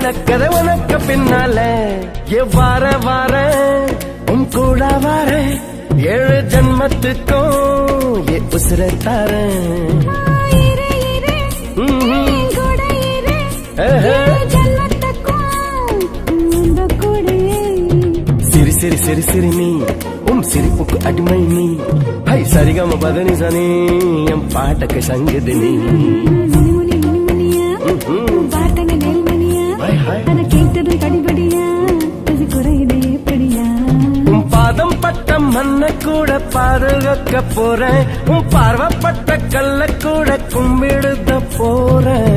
நடக்கத உனக்கு பின்னால வார வார உன் கூட வார 7 ஜன்மத்துக்கும் உசுர தாரேன் சிரி சிரி சிரி சிரி நீ சிரிப்புக்கு அடிமை நீ ஹை சரிகம பதனி சனி என் பாட்டக்கு சங்கதி நீ உன் பாதம் பட்ட மண்ண கூட பாதுகாக்க போறேன் உன் பார்வப்பட்ட கல்ல கூட கும்பிடுத போறேன்